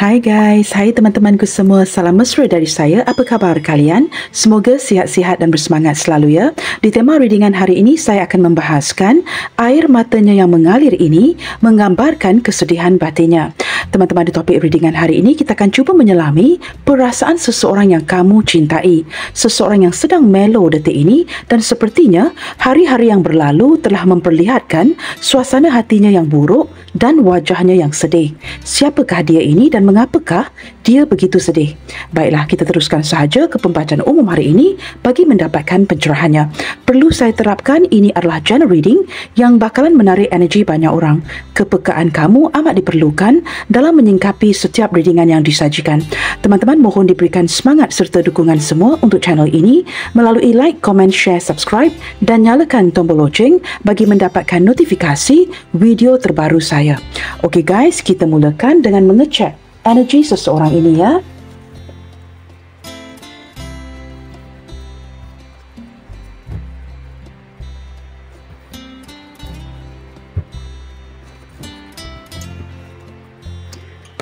Hai guys, hai teman-temanku semua, salam mesra dari saya. Apa khabar kalian? Semoga sihat-sihat dan bersemangat selalu ya. Di tema readingan hari ini, saya akan membahaskan air matanya yang mengalir ini menggambarkan kesedihan batinnya. Teman-teman, di topik readingan hari ini, kita akan cuba menyelami perasaan seseorang yang kamu cintai. Seseorang yang sedang mellow detik ini dan sepertinya hari-hari yang berlalu telah memperlihatkan suasana hatinya yang buruk dan wajahnya yang sedih. Siapakah dia ini dan mengapakah dia begitu sedih? Baiklah, kita teruskan sahaja ke pembacaan umum hari ini bagi mendapatkan pencerahannya. Perlu saya terapkan, ini adalah general reading yang bakalan menarik energi banyak orang. Kepekaan kamu amat diperlukan dalam menyingkapi setiap readingan yang disajikan. Teman-teman, mohon diberikan semangat serta dukungan semua untuk channel ini melalui like, komen, share, subscribe dan nyalakan tombol loceng bagi mendapatkan notifikasi video terbaru saya. Okey guys, kita mulakan dengan mengecek energi seseorang ini ya.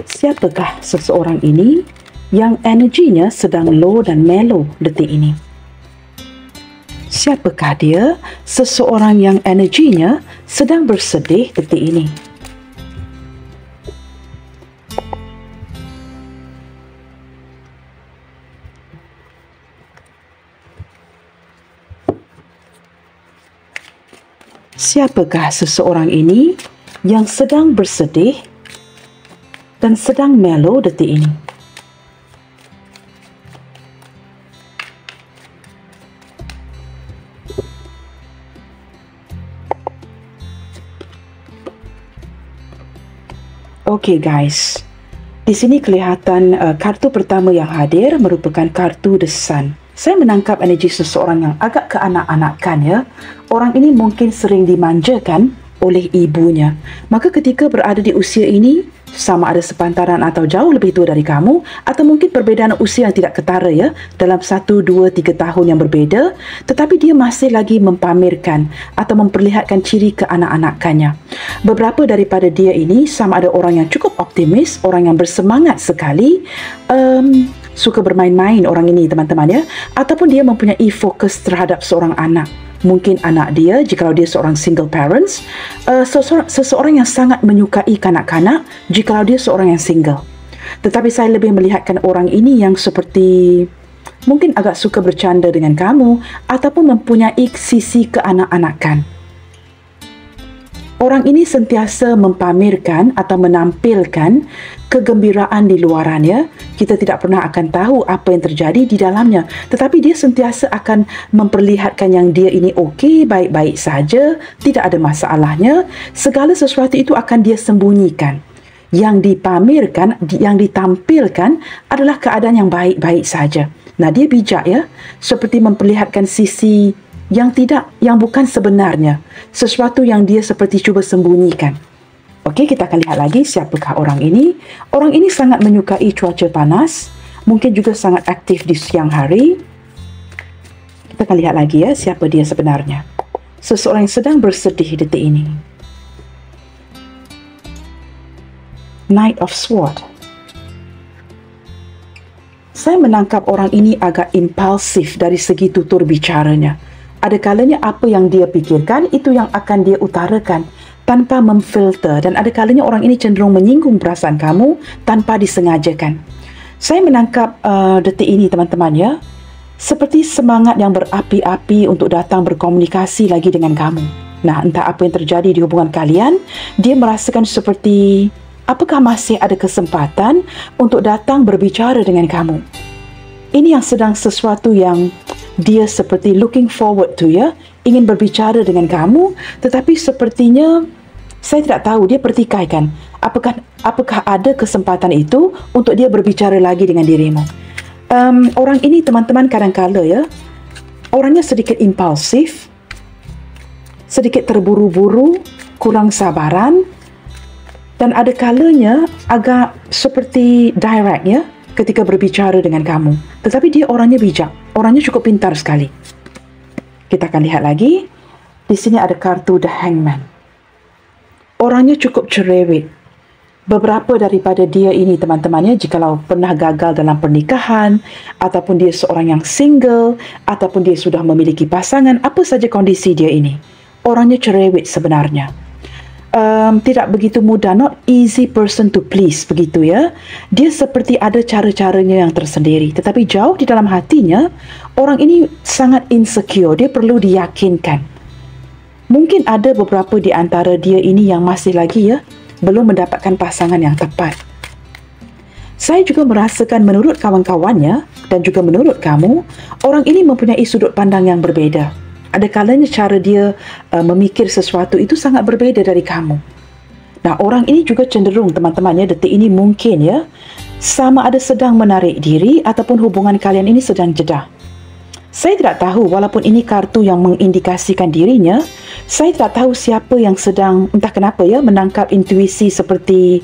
Siapakah seseorang ini yang energinya sedang low dan mellow detik ini? Siapakah dia, seseorang yang energinya sedang bersedih detik ini? Siapakah seseorang ini yang sedang bersedih dan sedang mellow detik ini? Okey guys, di sini kelihatan kartu pertama yang hadir merupakan kartu The Sun. Saya menangkap energi seseorang yang agak kekanak-anakan ya. Orang ini mungkin sering dimanjakan oleh ibunya. Maka ketika berada di usia ini, sama ada sepantaran atau jauh lebih tua dari kamu, atau mungkin perbezaan usia yang tidak ketara ya, dalam 1, 2, 3 tahun yang berbeza, tetapi dia masih lagi mempamerkan atau memperlihatkan ciri keanak-anakannya. Beberapa daripada dia ini sama ada orang yang cukup optimis, orang yang bersemangat sekali, suka bermain-main orang ini teman-teman ya, ataupun dia mempunyai fokus terhadap seorang anak. Mungkin anak dia, jika dia seorang single parents, seseorang yang sangat menyukai kanak-kanak jika dia seorang yang single. Tetapi saya lebih melihatkan orang ini yang seperti mungkin agak suka bercanda dengan kamu ataupun mempunyai sisi keanak-anakan. Orang ini sentiasa mempamerkan atau menampilkan kegembiraan di luarannya. Kita tidak pernah akan tahu apa yang terjadi di dalamnya. Tetapi dia sentiasa akan memperlihatkan yang dia ini okey, baik-baik saja, tidak ada masalahnya. Segala sesuatu itu akan dia sembunyikan. Yang dipamerkan, yang ditampilkan adalah keadaan yang baik-baik saja. Nah, dia bijak ya, seperti memperlihatkan sisi yang bukan sebenarnya, sesuatu yang dia seperti cuba sembunyikan. Okey, kita akan lihat lagi siapakah orang ini. Orang ini sangat menyukai cuaca panas, mungkin juga sangat aktif di siang hari. Kita akan lihat lagi ya siapa dia sebenarnya. Seseorang yang sedang bersedih detik ini. Knight of Swords. Saya menangkap orang ini agak impulsif dari segi tutur bicaranya. Ada kalanya apa yang dia pikirkan, itu yang akan dia utarakan tanpa memfilter. Dan ada kalanya orang ini cenderung menyinggung perasaan kamu tanpa disengajakan. Saya menangkap detik ini teman-teman ya, seperti semangat yang berapi-api untuk datang berkomunikasi lagi dengan kamu. Nah, entah apa yang terjadi di hubungan kalian, dia merasakan seperti apakah masih ada kesempatan untuk datang berbicara dengan kamu. Ini yang sedang sesuatu yang dia seperti looking forward to ya, ingin berbicara dengan kamu, tetapi sepertinya saya tidak tahu dia pertikaikan. Apakah ada kesempatan itu untuk dia berbicara lagi dengan dirimu? Orang ini teman-teman kadang-kala ya, orangnya sedikit impulsif, sedikit terburu-buru, kurang sabaran, dan ada kalanya agak seperti direct ya ketika berbicara dengan kamu. Tetapi dia orangnya bijak, orangnya cukup pintar sekali. Kita akan lihat lagi. Di sini ada kartu The Hangman. Orangnya cukup cerewet. Beberapa daripada dia ini teman-temannya, jikalau pernah gagal dalam pernikahan, ataupun dia seorang yang single, ataupun dia sudah memiliki pasangan, apa saja kondisi dia ini, orangnya cerewet sebenarnya. Tidak begitu mudah, not easy person to please, begitu ya. Dia seperti ada cara-caranya yang tersendiri, tetapi jauh di dalam hatinya, orang ini sangat insecure, dia perlu diyakinkan. Mungkin ada beberapa di antara dia ini yang masih lagi belum mendapatkan pasangan yang tepat. Saya juga merasakan menurut kawan-kawannya dan juga menurut kamu, orang ini mempunyai sudut pandang yang berbeda. Ada kalanya cara dia memikir sesuatu itu sangat berbeda dari kamu. Nah, orang ini juga cenderung teman-temannya detik ini mungkin sama ada sedang menarik diri ataupun hubungan kalian ini sedang jedah. Saya tidak tahu, walaupun ini kartu yang mengindikasikan dirinya, saya tidak tahu siapa yang sedang, entah kenapa menangkap intuisi seperti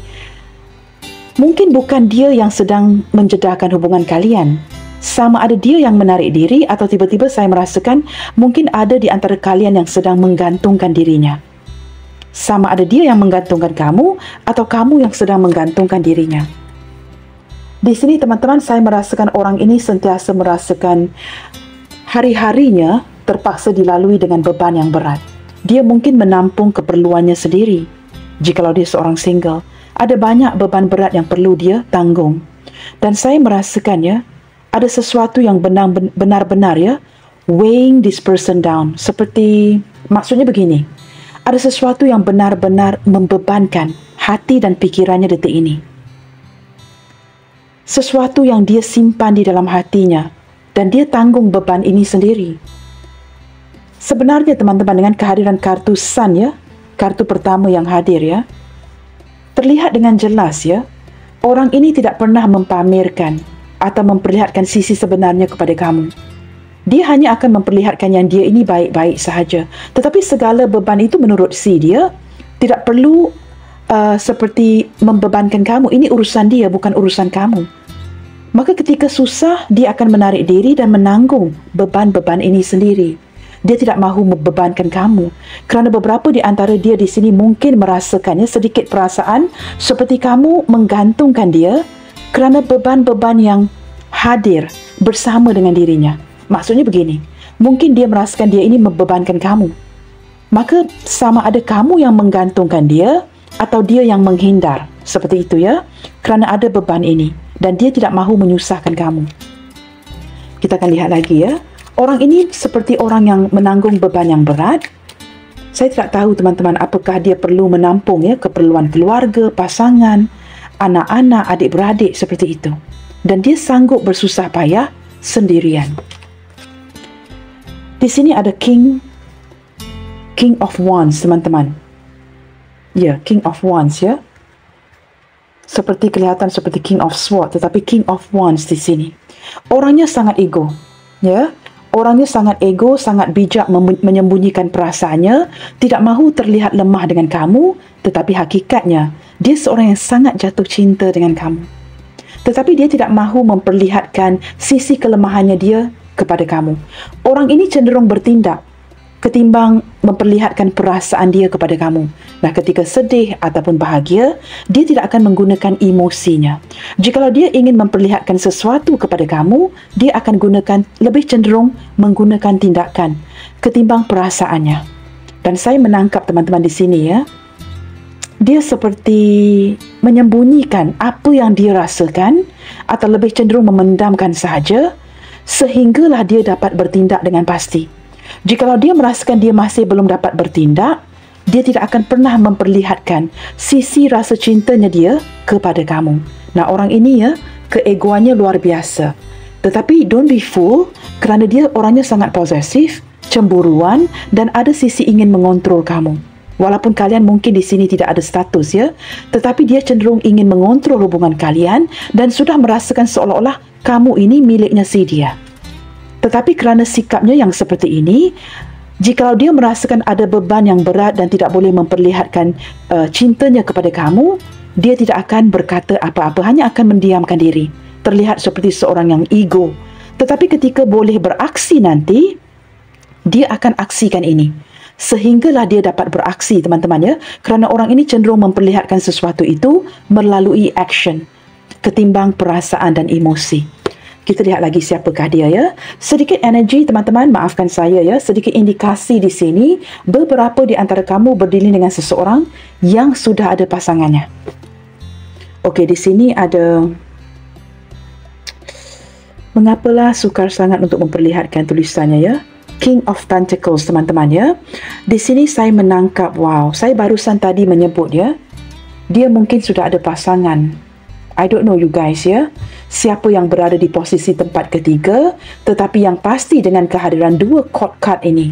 mungkin bukan dia yang sedang menjedahkan hubungan kalian. Sama ada dia yang menarik diri atau tiba-tiba saya merasakan mungkin ada di antara kalian yang sedang menggantungkan dirinya. Sama ada dia yang menggantungkan kamu atau kamu yang sedang menggantungkan dirinya. Di sini teman-teman, saya merasakan orang ini sentiasa merasakan hari-harinya terpaksa dilalui dengan beban yang berat. Dia mungkin menampung keperluannya sendiri. Jikalau dia seorang single, ada banyak beban berat yang perlu dia tanggung. Dan saya merasakan ada sesuatu yang benar-benar weighing this person down. Seperti, maksudnya begini, ada sesuatu yang benar-benar membebankan hati dan pikirannya detik ini. Sesuatu yang dia simpan di dalam hatinya, dan dia tanggung beban ini sendiri. Sebenarnya teman-teman, dengan kehadiran kartu Sun kartu pertama yang hadir terlihat dengan jelas orang ini tidak pernah mempamerkan atau memperlihatkan sisi sebenarnya kepada kamu. Dia hanya akan memperlihatkan yang dia ini baik-baik sahaja. Tetapi segala beban itu menurut dia tidak perlu seperti membebankan kamu. Ini urusan dia, bukan urusan kamu. Maka ketika susah, dia akan menarik diri dan menanggung beban-beban ini sendiri. Dia tidak mahu membebankan kamu. Kerana beberapa di antara dia di sini mungkin merasakannya sedikit perasaan seperti kamu menggantungkan dia kerana beban-beban yang hadir bersama dengan dirinya. Maksudnya begini, mungkin dia merasakan dia ini membebankan kamu. Maka sama ada kamu yang menggantungkan dia atau dia yang menghindar. Seperti itu kerana ada beban ini. Dan dia tidak mahu menyusahkan kamu. Kita akan lihat lagi Orang ini seperti orang yang menanggung beban yang berat. Saya tidak tahu teman-teman, apakah dia perlu menampung keperluan keluarga, pasangan, anak-anak, adik-beradik seperti itu. Dan dia sanggup bersusah payah sendirian. Di sini ada King of Wands teman-teman. King of Wands seperti kelihatan seperti King of Swords, tetapi King of Wands di sini. Orangnya sangat ego, Orangnya sangat ego, sangat bijak menyembunyikan perasaannya, tidak mahu terlihat lemah dengan kamu, tetapi hakikatnya dia seorang yang sangat jatuh cinta dengan kamu. Tetapi dia tidak mahu memperlihatkan sisi kelemahannya dia kepada kamu. Orang ini cenderung bertindak ketimbang memperlihatkan perasaan dia kepada kamu. Nah, ketika sedih ataupun bahagia, dia tidak akan menggunakan emosinya. Jikalau dia ingin memperlihatkan sesuatu kepada kamu, dia akan lebih cenderung menggunakan tindakan ketimbang perasaannya. Dan saya menangkap teman-teman di sini dia seperti menyembunyikan apa yang dia rasakan atau lebih cenderung memendamkan sahaja sehinggalah dia dapat bertindak dengan pasti. Jikalau dia merasakan dia masih belum dapat bertindak, dia tidak akan pernah memperlihatkan sisi rasa cintanya dia kepada kamu. Nah, orang ini keegoannya luar biasa. Tetapi don't be fooled kerana dia orangnya sangat posesif, cemburuan dan ada sisi ingin mengontrol kamu. Walaupun kalian mungkin di sini tidak ada status tetapi dia cenderung ingin mengontrol hubungan kalian dan sudah merasakan seolah-olah kamu ini miliknya si dia. Tetapi kerana sikapnya yang seperti ini, jikalau dia merasakan ada beban yang berat dan tidak boleh memperlihatkan cintanya kepada kamu, dia tidak akan berkata apa-apa, hanya akan mendiamkan diri. Terlihat seperti seorang yang ego. Tetapi ketika boleh beraksi nanti, dia akan aksikan ini. sehinggalah dia dapat beraksi, teman-teman ya. Kerana orang ini cenderung memperlihatkan sesuatu itu melalui action ketimbang perasaan dan emosi. Kita lihat lagi siapakah dia ya. Sedikit energi, teman-teman, maafkan saya ya, sedikit indikasi di sini, beberapa di antara kamu berdiri dengan seseorang yang sudah ada pasangannya. Okey, di sini ada, mengapalah sukar sangat untuk memperlihatkan tulisannya ya. King of Pentacles, teman-teman ya. Di sini saya menangkap, wow, saya barusan tadi menyebut ya, dia mungkin sudah ada pasangan. I don't know you guys ya, siapa yang berada di posisi tempat ketiga, tetapi yang pasti dengan kehadiran dua court card ini,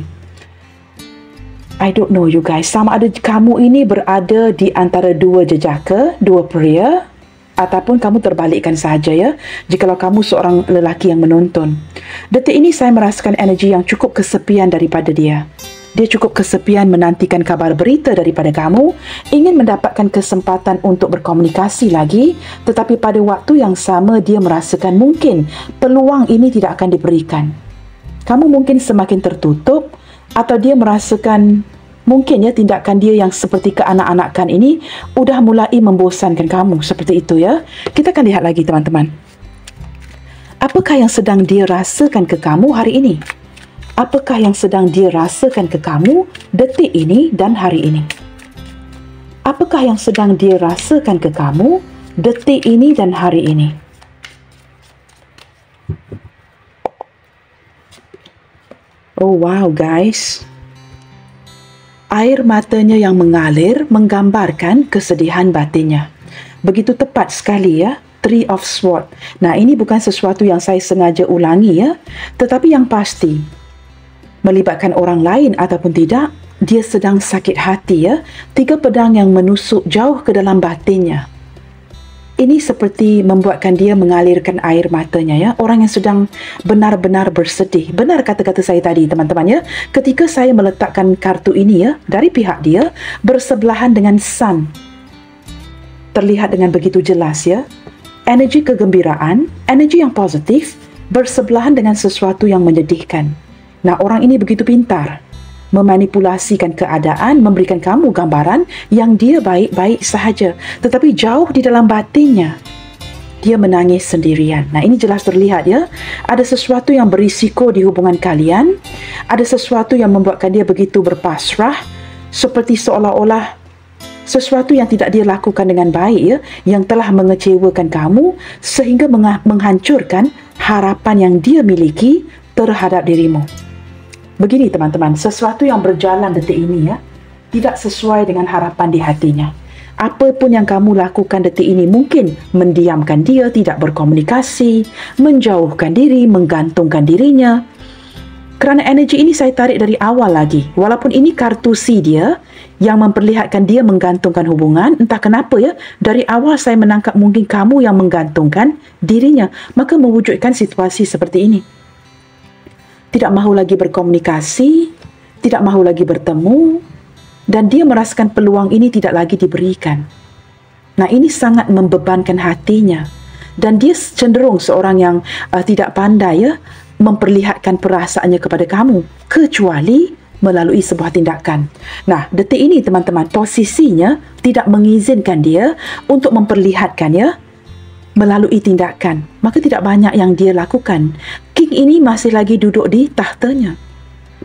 I don't know you guys, sama ada kamu ini berada di antara dua jejaka, dua pria, ataupun kamu terbalikkan sahaja ya, jikalau kamu seorang lelaki yang menonton. Detik ini saya merasakan energi yang cukup kesepian daripada dia. Dia cukup kesepian menantikan kabar berita daripada kamu, ingin mendapatkan kesempatan untuk berkomunikasi lagi, tetapi pada waktu yang sama dia merasakan mungkin peluang ini tidak akan diberikan. Kamu mungkin semakin tertutup, atau dia merasakan mungkin ya tindakan dia yang seperti keanak-anakan ini udah mulai membosankan kamu, seperti itu ya. Kita akan lihat lagi, teman-teman. Apakah yang sedang dia rasakan ke kamu hari ini? Apakah yang sedang dia rasakan ke kamu detik ini dan hari ini? Apakah yang sedang dia rasakan ke kamu detik ini dan hari ini? Oh wow guys, air matanya yang mengalir menggambarkan kesedihan batinnya. Begitu tepat sekali ya, Three of Swords. Nah, ini bukan sesuatu yang saya sengaja ulangi ya, tetapi yang pasti, melibatkan orang lain ataupun tidak, dia sedang sakit hati ya. Tiga pedang yang menusuk jauh ke dalam batinnya. Ini seperti membuatkan dia mengalirkan air matanya ya. Orang yang sedang benar-benar bersedih. Benar kata-kata saya tadi, teman-teman ya. Ketika saya meletakkan kartu ini ya, dari pihak dia, bersebelahan dengan Sun. Terlihat dengan begitu jelas ya. Energi kegembiraan, energi yang positif, bersebelahan dengan sesuatu yang menyedihkan. Nah, orang ini begitu pintar memanipulasikan keadaan, memberikan kamu gambaran yang dia baik-baik sahaja, tetapi jauh di dalam batinnya dia menangis sendirian. Nah, ini jelas terlihat ya, ada sesuatu yang berisiko di hubungan kalian, ada sesuatu yang membuatkan dia begitu berpasrah, seperti seolah-olah sesuatu yang tidak dia lakukan dengan baik ya, yang telah mengecewakan kamu sehingga menghancurkan harapan yang dia miliki terhadap dirimu. Begini teman-teman, sesuatu yang berjalan detik ini ya, tidak sesuai dengan harapan di hatinya. Apapun yang kamu lakukan detik ini, mungkin mendiamkan dia, tidak berkomunikasi, menjauhkan diri, menggantungkan dirinya. Kerana energi ini saya tarik dari awal lagi. Walaupun ini kartu si dia yang memperlihatkan dia menggantungkan hubungan, entah kenapa ya, dari awal saya menangkap mungkin kamu yang menggantungkan dirinya, maka mewujudkan situasi seperti ini. Tidak mahu lagi berkomunikasi, tidak mahu lagi bertemu, dan dia merasakan peluang ini tidak lagi diberikan. Nah, ini sangat membebankan hatinya, dan dia cenderung seorang yang tidak pandai ya, memperlihatkan perasaannya kepada kamu, kecuali melalui sebuah tindakan. Nah, detik ini teman-teman, posisinya tidak mengizinkan dia untuk memperlihatkan ya, melalui tindakan. Maka tidak banyak yang dia lakukan. King ini masih lagi duduk di tahtanya.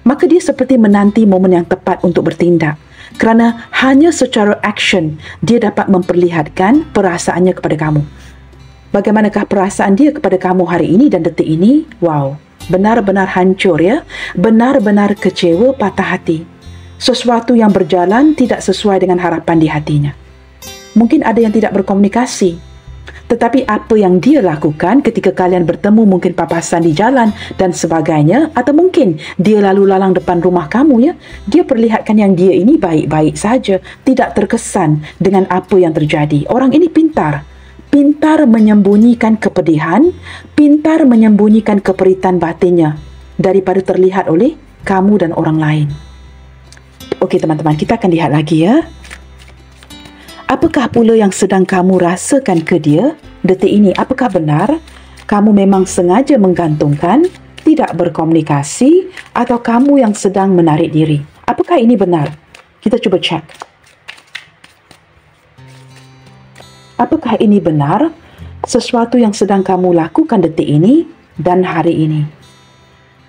Maka dia seperti menanti momen yang tepat untuk bertindak. Kerana hanya secara action dia dapat memperlihatkan perasaannya kepada kamu. Bagaimanakah perasaan dia kepada kamu hari ini dan detik ini? Wow, benar-benar hancur ya. Benar-benar kecewa, patah hati. Sesuatu yang berjalan tidak sesuai dengan harapan di hatinya. Mungkin ada yang tidak berkomunikasi. Tetapi apa yang dia lakukan ketika kalian bertemu, mungkin papasan di jalan dan sebagainya, atau mungkin dia lalu lalang depan rumah kamu ya, dia perlihatkan yang dia ini baik-baik saja, tidak terkesan dengan apa yang terjadi. Orang ini pintar menyembunyikan kepedihan, pintar menyembunyikan keperitan batinnya daripada terlihat oleh kamu dan orang lain. Okey teman-teman, kita akan lihat lagi ya. Apakah pula yang sedang kamu rasakan ke dia detik ini? Apakah benar kamu memang sengaja menggantungkan, tidak berkomunikasi, atau kamu yang sedang menarik diri? Apakah Apakah ini benar? Kita cuba cek. Apakah ini benar sesuatu yang sedang kamu lakukan detik ini dan hari ini?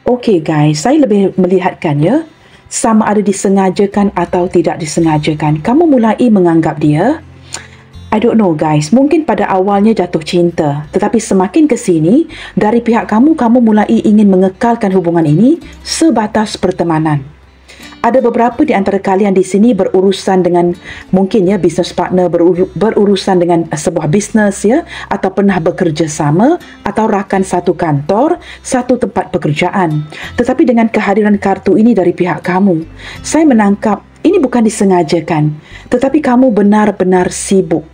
Okey guys, saya lebih melihatkannya sama ada disengajakan atau tidak disengajakan. Kamu mulai menganggap dia, I don't know guys, mungkin pada awalnya jatuh cinta, tetapi semakin ke sini, dari pihak kamu, kamu mulai ingin mengekalkan hubungan ini sebatas pertemanan. Ada beberapa di antara kalian di sini berurusan dengan mungkin ya business partner, berurusan dengan sebuah bisnes ya, atau pernah bekerja sama atau rakan satu kantor, satu tempat pekerjaan. Tetapi dengan kehadiran kartu ini dari pihak kamu, saya menangkap ini bukan disengajakan, tetapi kamu benar-benar sibuk.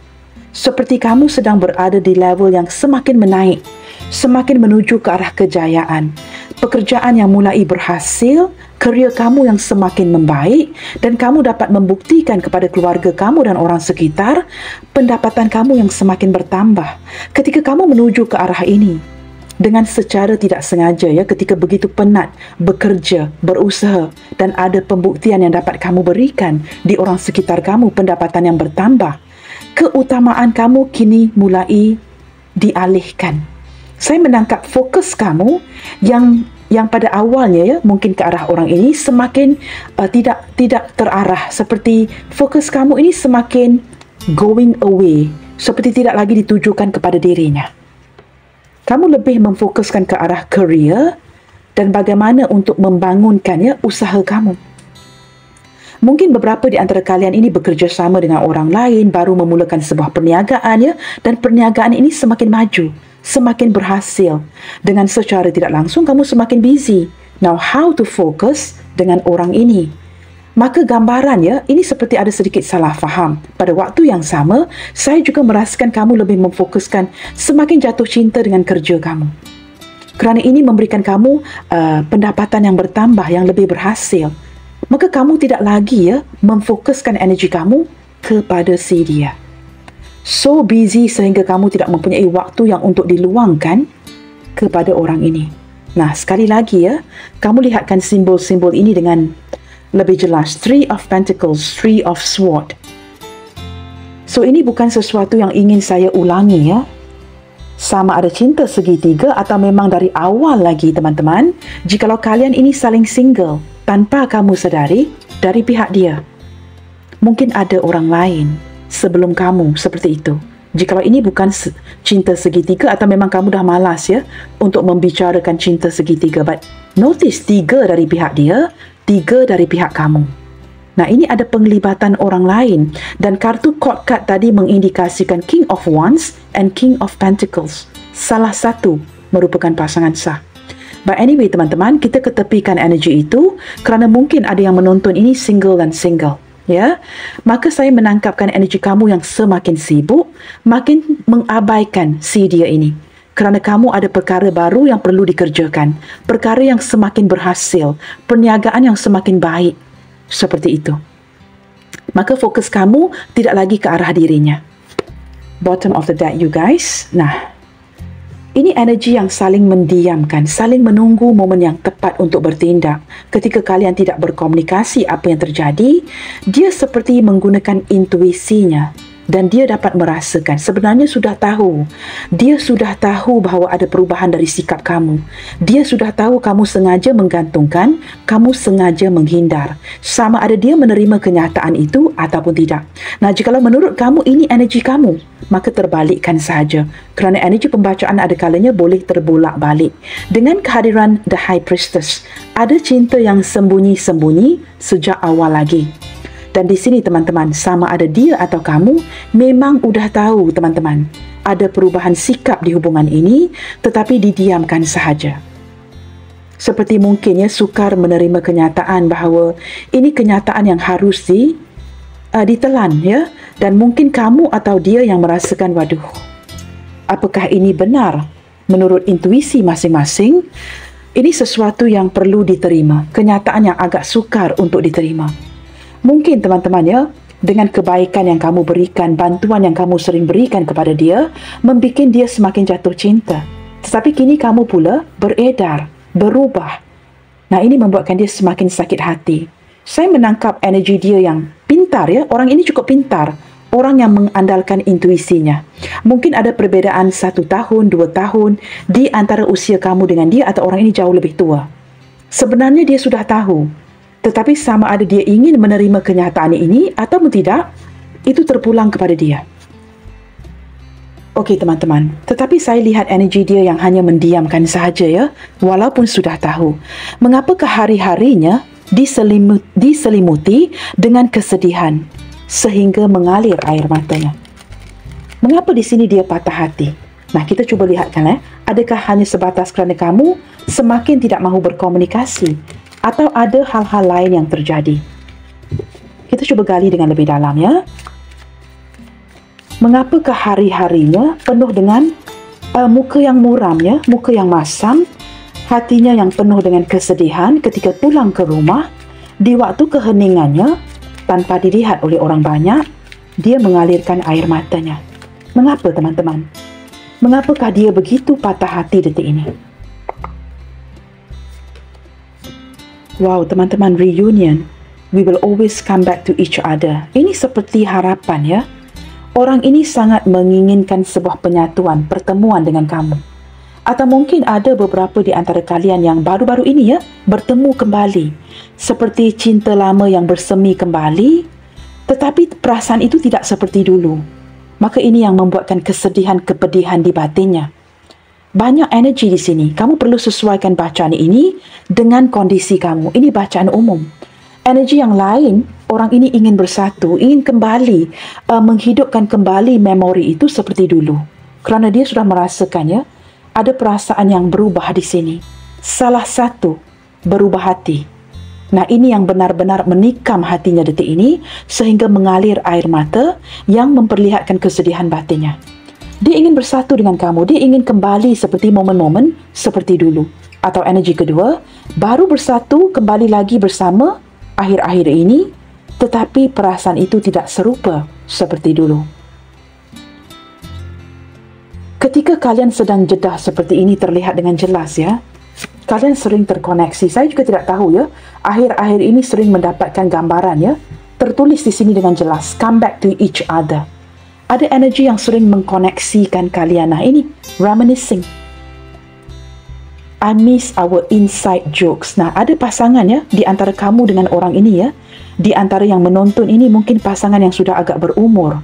Seperti kamu sedang berada di level yang semakin menaik, semakin menuju ke arah kejayaan. Pekerjaan yang mulai berhasil, kerjaya kamu yang semakin membaik, dan kamu dapat membuktikan kepada keluarga kamu dan orang sekitar pendapatan kamu yang semakin bertambah. Ketika kamu menuju ke arah ini, dengan secara tidak sengaja ya, ketika begitu penat bekerja, berusaha, dan ada pembuktian yang dapat kamu berikan di orang sekitar kamu, pendapatan yang bertambah, keutamaan kamu kini mulai dialihkan. Saya menangkap fokus kamu yang pada awalnya ya mungkin ke arah orang ini semakin tidak terarah, seperti fokus kamu ini semakin going away, seperti tidak lagi ditujukan kepada dirinya. Kamu lebih memfokuskan ke arah career dan bagaimana untuk membangunkan ya usaha kamu. Mungkin beberapa di antara kalian ini bekerja sama dengan orang lain, baru memulakan sebuah perniagaan ya, dan perniagaan ini semakin maju, semakin berhasil. Dengan secara tidak langsung kamu semakin busy. Now how to focus dengan orang ini? Maka gambaran ya, ini seperti ada sedikit salah faham. Pada waktu yang sama, saya juga merasakan kamu lebih memfokuskan semakin jatuh cinta dengan kerja kamu. Kerana ini memberikan kamu pendapatan yang bertambah, yang lebih berhasil. Maka kamu tidak lagi ya memfokuskan energi kamu kepada si dia. So busy sehingga kamu tidak mempunyai waktu yang untuk diluangkan kepada orang ini. Nah, sekali lagi ya, kamu lihatkan simbol-simbol ini dengan lebih jelas. Three of Pentacles, Three of Swords. So ini bukan sesuatu yang ingin saya ulangi ya. Sama ada cinta segitiga atau memang dari awal lagi teman-teman. Jikalau kalian ini saling single, tanpa kamu sadari, dari pihak dia, mungkin ada orang lain sebelum kamu seperti itu. Jikalau ini bukan cinta segitiga atau memang kamu dah malas ya untuk membicarakan cinta segitiga. But notice 3 dari pihak dia, 3 dari pihak kamu. Nah, ini ada penglibatan orang lain. Dan kartu court card tadi mengindikasikan King of Wands and King of Pentacles. Salah satu merupakan pasangan sah. But anyway teman-teman, kita ketepikan energi itu kerana mungkin ada yang menonton ini single dan single. Ya, maka saya menangkapkan energi kamu yang semakin sibuk, makin mengabaikan si dia ini. Kerana kamu ada perkara baru yang perlu dikerjakan, perkara yang semakin berhasil, perniagaan yang semakin baik. Seperti itu. Maka fokus kamu tidak lagi ke arah dirinya. Bottom of the deck you guys. Nah, ini energi yang saling mendiamkan, saling menunggu momen yang tepat untuk bertindak. Ketika kalian tidak berkomunikasi apa yang terjadi, dia seperti menggunakan intuisinya. Dan dia dapat merasakan, sebenarnya sudah tahu. Dia sudah tahu bahawa ada perubahan dari sikap kamu. Dia sudah tahu kamu sengaja menggantungkan, kamu sengaja menghindar. Sama ada dia menerima kenyataan itu ataupun tidak. Nah, jikalau menurut kamu ini energi kamu, maka terbalikkan sahaja. Kerana energi pembacaan ada kalanya boleh terbolak balik. Dengan kehadiran The High Priestess, ada cinta yang sembunyi-sembunyi sejak awal lagi. Dan di sini teman-teman, sama ada dia atau kamu memang udah tahu teman-teman, ada perubahan sikap di hubungan ini tetapi didiamkan sahaja. Seperti mungkin ya sukar menerima kenyataan bahawa ini kenyataan yang harus ditelan ya, dan mungkin kamu atau dia yang merasakan, waduh, apakah ini benar menurut intuisi masing-masing? Ini sesuatu yang perlu diterima, kenyataan yang agak sukar untuk diterima. Mungkin teman-teman ya, dengan kebaikan yang kamu berikan, bantuan yang kamu sering berikan kepada dia, membuat dia semakin jatuh cinta. Tetapi kini kamu pula beredar, berubah. Nah, ini membuatkan dia semakin sakit hati. Saya menangkap energi dia yang pintar ya. Orang ini cukup pintar. Orang yang mengandalkan intuisinya. Mungkin ada perbezaan 1 tahun, 2 tahun di antara usia kamu dengan dia atau orang ini jauh lebih tua. Sebenarnya dia sudah tahu. Tetapi sama ada dia ingin menerima kenyataan ini atau tidak, itu terpulang kepada dia. Okey teman-teman, tetapi saya lihat energi dia yang hanya mendiamkan sahaja ya, walaupun sudah tahu. Mengapakah hari-harinya diselimuti dengan kesedihan sehingga mengalir air matanya? Mengapa di sini dia patah hati? Nah, kita cuba lihatkan adakah hanya sebatas kerana kamu semakin tidak mahu berkomunikasi atau ada hal-hal lain yang terjadi? Kita cuba gali dengan lebih dalam ya. Mengapakah hari-harinya penuh dengan muka yang muram ya, muka yang masam, hatinya yang penuh dengan kesedihan ketika pulang ke rumah, di waktu keheningannya, tanpa dilihat oleh orang banyak, dia mengalirkan air matanya. Mengapa teman-teman? Mengapakah dia begitu patah hati detik ini? Wow teman-teman, reunion. We will always come back to each other. Ini seperti harapan ya. Orang ini sangat menginginkan sebuah penyatuan, pertemuan dengan kamu. Atau mungkin ada beberapa di antara kalian yang baru-baru ini ya, bertemu kembali. Seperti cinta lama yang bersemi kembali, tetapi perasaan itu tidak seperti dulu. Maka ini yang membuatkan kesedihan, kepedihan di batinnya. Banyak energi di sini. Kamu perlu sesuaikan bacaan ini dengan kondisi kamu. Ini bacaan umum. Energi yang lain, orang ini ingin bersatu, ingin kembali, menghidupkan kembali memori itu seperti dulu. Kerana dia sudah merasakannya, ada perasaan yang berubah di sini. Salah satu, berubah hati. Nah, ini yang benar-benar menikam hatinya detik ini, sehingga mengalir air mata yang memperlihatkan kesedihan batinnya. Dia ingin bersatu dengan kamu, dia ingin kembali seperti momen-momen seperti dulu. Atau energi kedua, baru bersatu, kembali lagi bersama, akhir-akhir ini, tetapi perasaan itu tidak serupa seperti dulu. Ketika kalian sedang jedah seperti ini terlihat dengan jelas ya, kalian sering terkoneksi. Saya juga tidak tahu ya, akhir-akhir ini sering mendapatkan gambaran ya, tertulis di sini dengan jelas, come back to each other. Ada energi yang sering mengkoneksikan kalian. Nah ini, reminiscing. I miss our inside jokes. Nah, ada pasangan ya, di antara kamu dengan orang ini ya. Di antara yang menonton ini mungkin pasangan yang sudah agak berumur.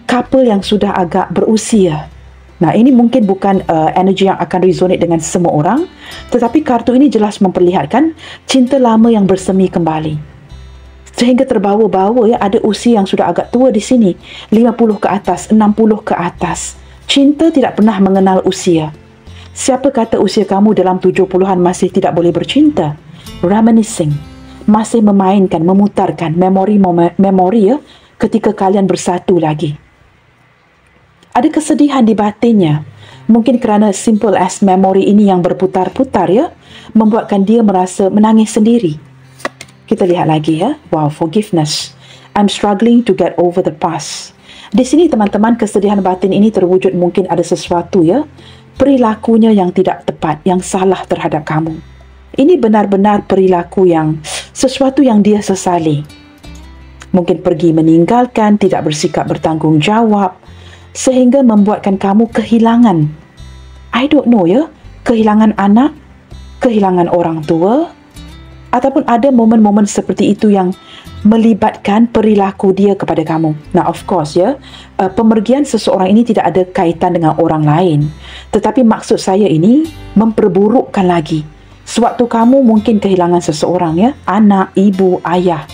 Couple yang sudah agak berusia. Nah, ini mungkin bukan energi yang akan resonate dengan semua orang. Tetapi kartu ini jelas memperlihatkan cinta lama yang bersemi kembali. Sehingga terbawa-bawa ya, ada usia yang sudah agak tua di sini. 50 ke atas, 60 ke atas. Cinta tidak pernah mengenal usia. Siapa kata usia kamu dalam 70-an masih tidak boleh bercinta? Reminiscing. Masih memainkan, memutarkan memori ya, ketika kalian bersatu lagi. Ada kesedihan di batinnya. Mungkin kerana simple as memory ini yang berputar-putar ya, membuatkan dia merasa menangis sendiri. Kita lihat lagi ya. Wow, forgiveness. I'm struggling to get over the past. Di sini teman-teman, kesedihan batin ini terwujud mungkin ada sesuatu ya, perilakunya yang tidak tepat, yang salah terhadap kamu. Ini benar-benar perilaku yang sesuatu yang dia sesali. Mungkin pergi meninggalkan, tidak bersikap bertanggungjawab, sehingga membuatkan kamu kehilangan. I don't know ya, kehilangan anak, kehilangan orang tua, ataupun ada momen-momen seperti itu yang melibatkan perilaku dia kepada kamu. Nah, of course ya, pemergian seseorang ini tidak ada kaitan dengan orang lain. Tetapi maksud saya ini memperburukkan lagi. Sewaktu kamu mungkin kehilangan seseorang ya, anak, ibu, ayah,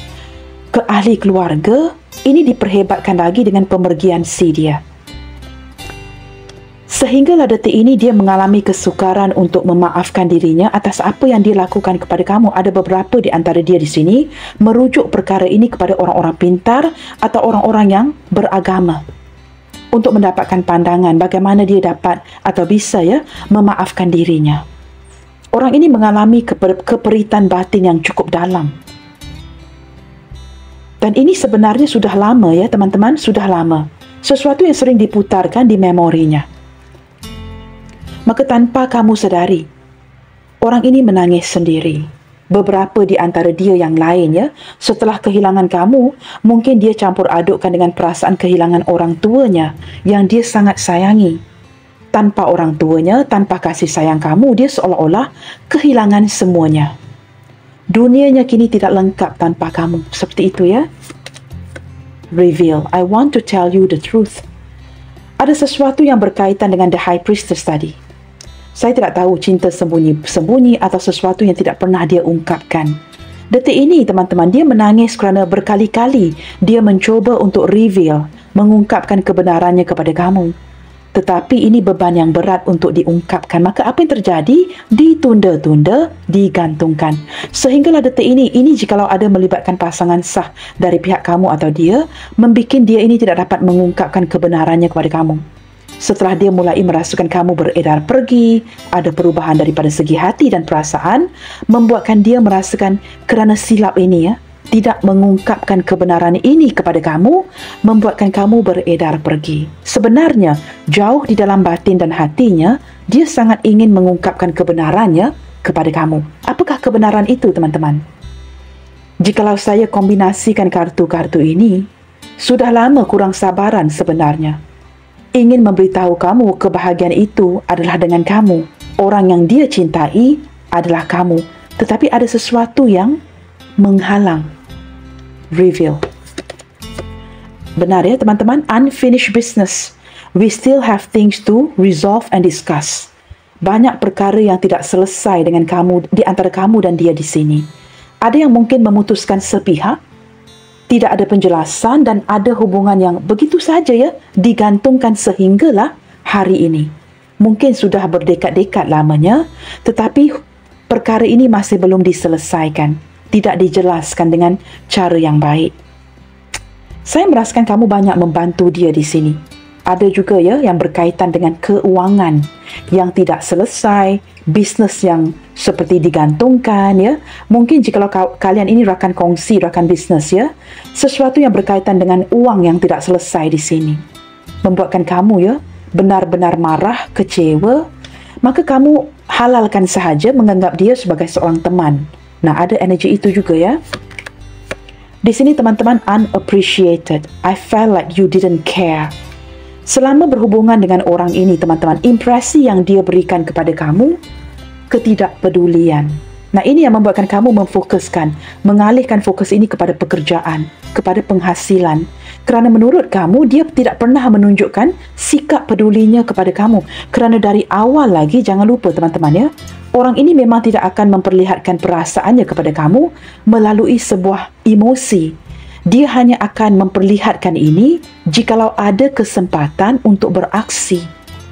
ke ahli keluarga, ini diperhebatkan lagi dengan pemergian si dia. Sehinggalah detik ini dia mengalami kesukaran untuk memaafkan dirinya atas apa yang dia lakukan kepada kamu. Ada beberapa di antara dia di sini merujuk perkara ini kepada orang-orang pintar atau orang-orang yang beragama untuk mendapatkan pandangan bagaimana dia dapat atau bisa ya memaafkan dirinya. Orang ini mengalami keperitan batin yang cukup dalam. Dan ini sebenarnya sudah lama ya teman-teman, sudah lama. Sesuatu yang sering diputarkan di memorinya. Maka tanpa kamu sedari, orang ini menangis sendiri. Beberapa di antara dia yang lain ya, setelah kehilangan kamu, mungkin dia campur adukkan dengan perasaan kehilangan orang tuanya yang dia sangat sayangi. Tanpa orang tuanya, tanpa kasih sayang kamu, dia seolah-olah kehilangan semuanya. Dunianya kini tidak lengkap tanpa kamu. Seperti itu ya. Reveal. I want to tell you the truth. Ada sesuatu yang berkaitan dengan the high priestess tadi. Saya tidak tahu cinta sembunyi-sembunyi atau sesuatu yang tidak pernah dia ungkapkan. Detik ini, teman-teman, dia menangis kerana berkali-kali dia mencuba untuk reveal, mengungkapkan kebenarannya kepada kamu. Tetapi ini beban yang berat untuk diungkapkan. Maka apa yang terjadi? Ditunda-tunda, digantungkan. Sehinggalah detik ini jikalau ada melibatkan pasangan sah dari pihak kamu atau dia, membikin dia ini tidak dapat mengungkapkan kebenarannya kepada kamu. Setelah dia mulai merasakan kamu beredar pergi, ada perubahan daripada segi hati dan perasaan, membuatkan dia merasakan kerana silap ini ya, tidak mengungkapkan kebenaran ini kepada kamu, membuatkan kamu beredar pergi. Sebenarnya, jauh di dalam batin dan hatinya, dia sangat ingin mengungkapkan kebenarannya kepada kamu. Apakah kebenaran itu, teman-teman? Jikalau saya kombinasikan kartu-kartu ini, sudah lama kurang sabaran sebenarnya. Ingin memberitahu kamu kebahagiaan itu adalah dengan kamu. Orang yang dia cintai adalah kamu. Tetapi ada sesuatu yang menghalang. Reveal. Benar ya teman-teman, unfinished business. We still have things to resolve and discuss. Banyak perkara yang tidak selesai dengan kamu, di antara kamu dan dia di sini. Ada yang mungkin memutuskan sepihak, tidak ada penjelasan dan ada hubungan yang begitu saja ya digantungkan sehinggalah hari ini. Mungkin sudah berdekad-dekad lamanya, tetapi perkara ini masih belum diselesaikan, tidak dijelaskan dengan cara yang baik. Saya merasakan kamu banyak membantu dia di sini. Ada juga ya yang berkaitan dengan keuangan yang tidak selesai, bisnes yang seperti digantungkan ya. Mungkin jikalau kalian ini rakan kongsi, rakan bisnes ya, sesuatu yang berkaitan dengan uang yang tidak selesai di sini membuatkan kamu ya benar-benar marah, kecewa. Maka kamu halalkan sahaja menganggap dia sebagai seorang teman. Nah, ada energi itu juga ya. Di sini teman-teman, unappreciated. I felt like you didn't care. Selama berhubungan dengan orang ini, teman-teman, impresi yang dia berikan kepada kamu, ketidakpedulian. Nah, ini yang membuatkan kamu mengalihkan fokus ini kepada pekerjaan, kepada penghasilan. Kerana menurut kamu, dia tidak pernah menunjukkan sikap pedulinya kepada kamu. Kerana dari awal lagi, jangan lupa teman-teman ya, orang ini memang tidak akan memperlihatkan perasaannya kepada kamu melalui sebuah emosi. Dia hanya akan memperlihatkan ini jikalau ada kesempatan untuk beraksi.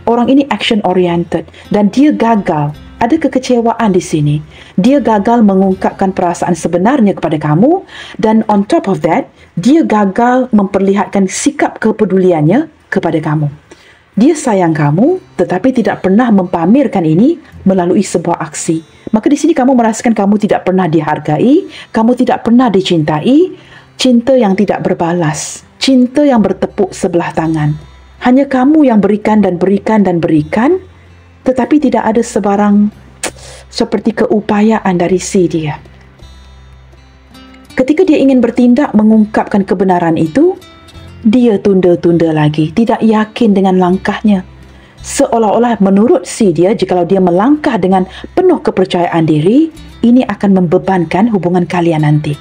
Orang ini action oriented dan dia gagal. Ada kekecewaan di sini. Dia gagal mengungkapkan perasaan sebenarnya kepada kamu dan on top of that, dia gagal memperlihatkan sikap kepeduliannya kepada kamu. Dia sayang kamu tetapi tidak pernah mempamerkan ini melalui sebuah aksi. Maka di sini kamu merasakan kamu tidak pernah dihargai, kamu tidak pernah dicintai. Cinta yang tidak berbalas, cinta yang bertepuk sebelah tangan. Hanya kamu yang berikan dan berikan dan berikan, tetapi tidak ada sebarang seperti keupayaan dari si dia. Ketika dia ingin bertindak mengungkapkan kebenaran itu, dia tunda-tunda lagi, tidak yakin dengan langkahnya. Seolah-olah menurut si dia, jikalau dia melangkah dengan penuh kepercayaan diri, ini akan membebankan hubungan kalian nanti.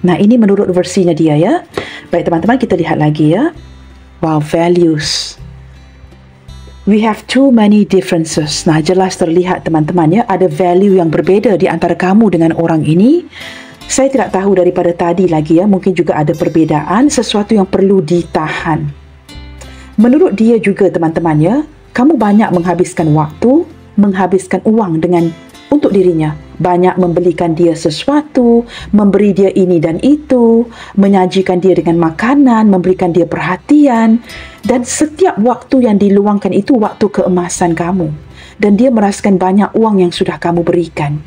Nah, ini menurut versinya dia ya. Baik teman-teman, kita lihat lagi ya. Wow, values. We have too many differences. Nah, jelas terlihat teman-teman ya, ada value yang berbeza di antara kamu dengan orang ini. Saya tidak tahu daripada tadi lagi ya, mungkin juga ada perbezaan, sesuatu yang perlu ditahan. Menurut dia juga teman-teman ya, kamu banyak menghabiskan waktu, menghabiskan uang untuk dirinya. Banyak membelikan dia sesuatu, memberi dia ini dan itu, menyajikan dia dengan makanan, memberikan dia perhatian. Dan setiap waktu yang diluangkan itu waktu keemasan kamu. Dan dia merasakan banyak uang yang sudah kamu berikan.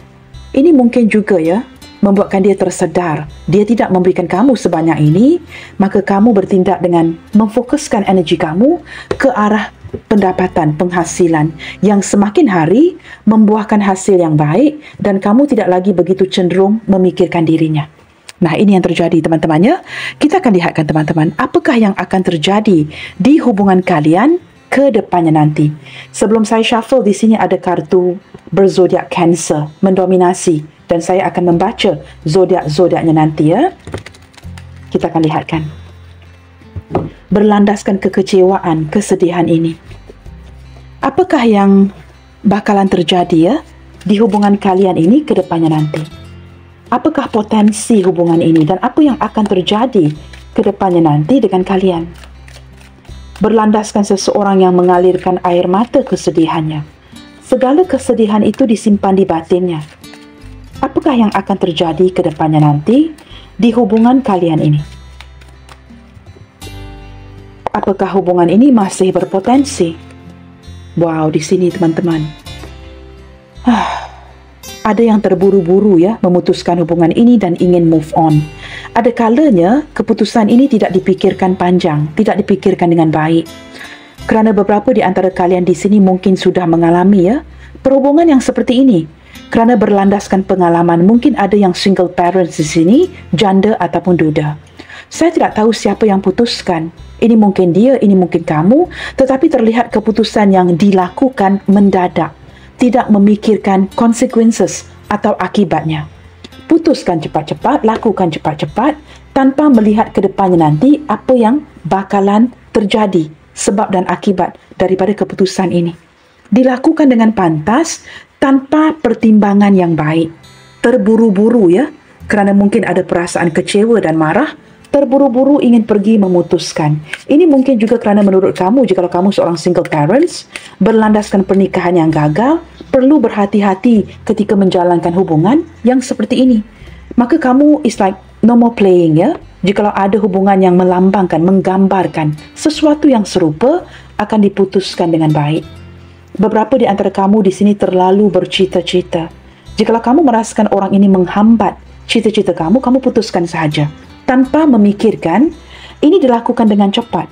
Ini mungkin juga ya, membuatkan dia tersedar, dia tidak memberikan kamu sebanyak ini, maka kamu bertindak dengan memfokuskan energi kamu ke arah pendapatan, penghasilan yang semakin hari membuahkan hasil yang baik dan kamu tidak lagi begitu cenderung memikirkan dirinya. Nah, ini yang terjadi teman-teman ya. Kita akan lihatkan teman-teman, apakah yang akan terjadi di hubungan kalian ke depannya nanti. Sebelum saya shuffle, di sini ada kartu berzodiak Cancer mendominasi dan saya akan membaca zodiak-zodiaknya nanti ya. Kita akan lihatkan. Berlandaskan kekecewaan, kesedihan ini. Apakah yang bakalan terjadi ya di hubungan kalian ini ke depannya nanti? Apakah potensi hubungan ini dan apa yang akan terjadi ke depannya nanti dengan kalian? Berlandaskan seseorang yang mengalirkan air mata kesedihannya. Segala kesedihan itu disimpan di batinnya. Apakah yang akan terjadi ke depannya nanti di hubungan kalian ini? Apakah hubungan ini masih berpotensi? Wow, di sini teman-teman. Ada yang terburu-buru ya memutuskan hubungan ini dan ingin move on. Ada kalanya keputusan ini tidak dipikirkan panjang, tidak dipikirkan dengan baik. Kerana beberapa di antara kalian di sini mungkin sudah mengalami ya perhubungan yang seperti ini. Kerana berlandaskan pengalaman, mungkin ada yang single parents di sini, janda ataupun duda. Saya tidak tahu siapa yang putuskan. Ini mungkin dia, ini mungkin kamu, tetapi terlihat keputusan yang dilakukan mendadak. Tidak memikirkan consequences atau akibatnya. Putuskan cepat-cepat, lakukan cepat-cepat tanpa melihat ke depannya nanti apa yang bakalan terjadi sebab dan akibat daripada keputusan ini. Dilakukan dengan pantas tanpa pertimbangan yang baik. Terburu-buru ya, kerana mungkin ada perasaan kecewa dan marah, terburu-buru ingin pergi memutuskan. Ini mungkin juga kerana menurut kamu, jika kamu seorang single parents, berlandaskan pernikahan yang gagal, perlu berhati-hati ketika menjalankan hubungan yang seperti ini. Maka kamu is like no more playing ya. Jikalau ada hubungan yang melambangkan, menggambarkan sesuatu yang serupa, akan diputuskan dengan baik. Beberapa di antara kamu di sini terlalu bercita-cita. Jikalau kamu merasakan orang ini menghambat cita-cita kamu, kamu putuskan sahaja. Tanpa memikirkan, ini dilakukan dengan cepat.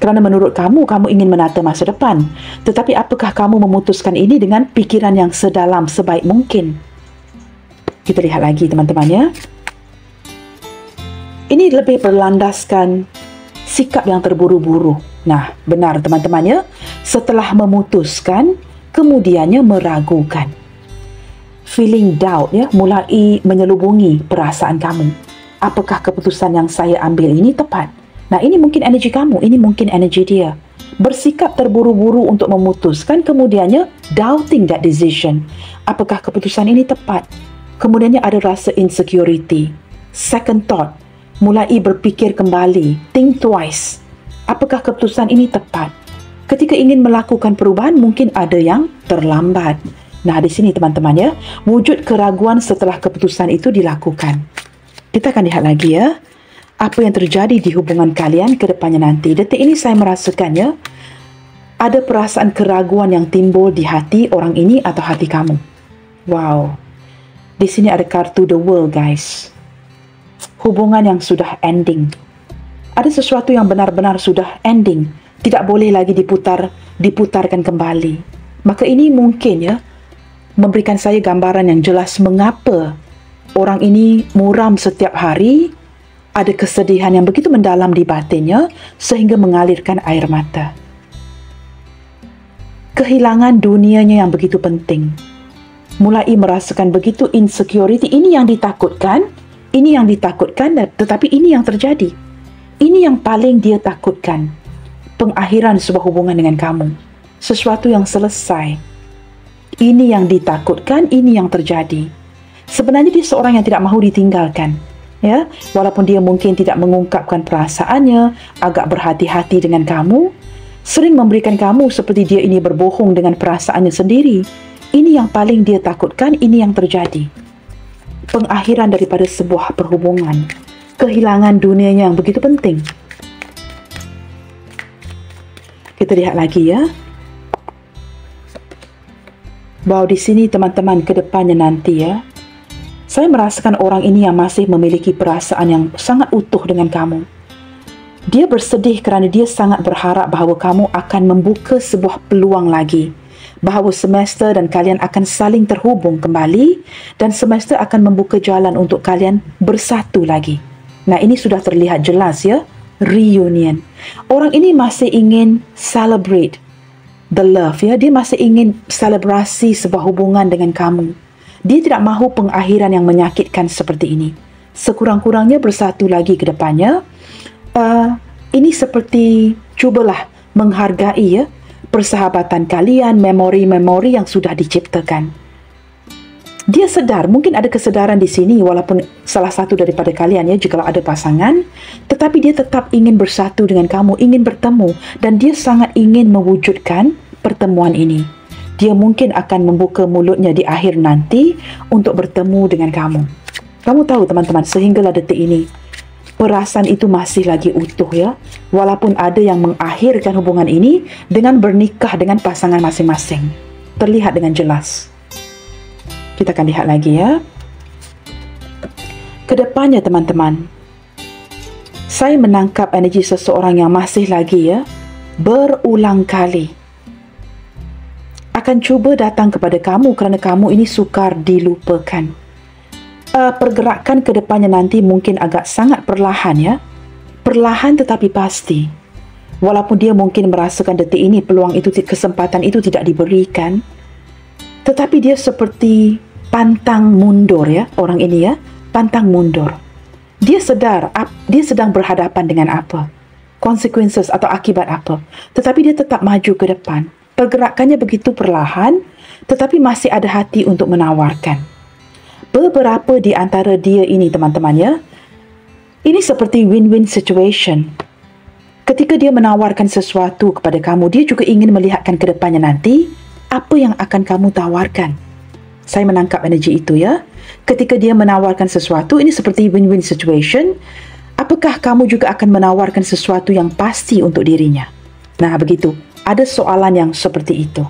Kerana menurut kamu, kamu ingin menata masa depan. Tetapi apakah kamu memutuskan ini dengan pikiran yang sedalam sebaik mungkin? Kita lihat lagi teman-teman ya. Ini lebih berlandaskan sikap yang terburu-buru. Nah, benar teman-teman ya. Setelah memutuskan, kemudiannya meragukan. Feeling doubt ya, mulai menyelubungi perasaan kamu. Apakah keputusan yang saya ambil ini tepat? Nah, ini mungkin energi kamu, ini mungkin energi dia. Bersikap terburu-buru untuk memutuskan, kemudiannya doubting that decision. Apakah keputusan ini tepat? Kemudiannya ada rasa insecurity, second thought, mulai berfikir kembali, think twice. Apakah keputusan ini tepat? Ketika ingin melakukan perubahan, mungkin ada yang terlambat. Nah, di sini teman-teman ya, wujud keraguan setelah keputusan itu dilakukan. Kita akan lihat lagi ya, apa yang terjadi di hubungan kalian ke depannya nanti. Detik ini saya merasakan ya, ada perasaan keraguan yang timbul di hati orang ini atau hati kamu. Wow, di sini ada kartu The World guys. Hubungan yang sudah ending. Ada sesuatu yang benar-benar sudah ending, tidak boleh lagi diputarkan kembali. Maka ini mungkin ya, memberikan saya gambaran yang jelas mengapa orang ini muram setiap hari, ada kesedihan yang begitu mendalam di batinnya sehingga mengalirkan air mata. Kehilangan dunianya yang begitu penting. Mulai merasakan begitu insecurity, ini yang ditakutkan, tetapi ini yang terjadi. Ini yang paling dia takutkan. Pengakhiran sebuah hubungan dengan kamu. Sesuatu yang selesai. Ini yang ditakutkan, ini yang terjadi. Sebenarnya dia seorang yang tidak mahu ditinggalkan. Ya, walaupun dia mungkin tidak mengungkapkan perasaannya, agak berhati-hati dengan kamu, sering memberikan kamu seperti dia ini berbohong dengan perasaannya sendiri. Ini yang paling dia takutkan, ini yang terjadi. Pengakhiran daripada sebuah perhubungan, kehilangan dunianya yang begitu penting. Kita lihat lagi ya. Bahwa di sini teman-teman ke depannya nanti ya, Saya merasakan orang ini yang masih memiliki perasaan yang sangat utuh dengan kamu. Dia bersedih kerana dia sangat berharap bahawa kamu akan membuka sebuah peluang lagi, bahawa semester dan kalian akan saling terhubung kembali dan semester akan membuka jalan untuk kalian bersatu lagi. Nah, ini sudah terlihat jelas ya, reunion. Orang ini masih ingin celebrate the love ya, dia masih ingin selebrasi sebuah hubungan dengan kamu. Dia tidak mahu pengakhiran yang menyakitkan seperti ini. Sekurang-kurangnya bersatu lagi ke depannya. Ini seperti cubalah menghargai ya persahabatan kalian, memori-memori yang sudah diciptakan. Dia sedar, mungkin ada kesedaran di sini walaupun salah satu daripada kalian ya, jika ada pasangan, tetapi dia tetap ingin bersatu dengan kamu, ingin bertemu, dan dia sangat ingin mewujudkan pertemuan ini. Dia mungkin akan membuka mulutnya di akhir nanti untuk bertemu dengan kamu. Kamu tahu teman-teman, sehinggalah detik ini, perasaan itu masih lagi utuh ya, walaupun ada yang mengakhirkan hubungan ini dengan bernikah dengan pasangan masing-masing. Terlihat dengan jelas. Kita akan lihat lagi ya. Kedepannya teman-teman, saya menangkap energi seseorang yang masih lagi ya, berulang kali akan cuba datang kepada kamu kerana kamu ini sukar dilupakan. Pergerakan ke depannya nanti mungkin agak sangat perlahan ya. Perlahan tetapi pasti. Walaupun dia mungkin merasakan detik ini peluang itu, kesempatan itu tidak diberikan, tetapi dia seperti pantang mundur ya, orang ini ya, pantang mundur. Dia sedar dia sedang berhadapan dengan apa, consequences atau akibat apa, tetapi dia tetap maju ke depan. Pergerakannya begitu perlahan, tetapi masih ada hati untuk menawarkan. Beberapa di antara dia ini teman-teman ya, ini seperti win-win situation. Ketika dia menawarkan sesuatu kepada kamu, dia juga ingin melihatkan ke depannya nanti apa yang akan kamu tawarkan. Saya menangkap energi itu ya. Ketika dia menawarkan sesuatu, ini seperti win-win situation. Apakah kamu juga akan menawarkan sesuatu yang pasti untuk dirinya? Nah begitu, ada soalan yang seperti itu.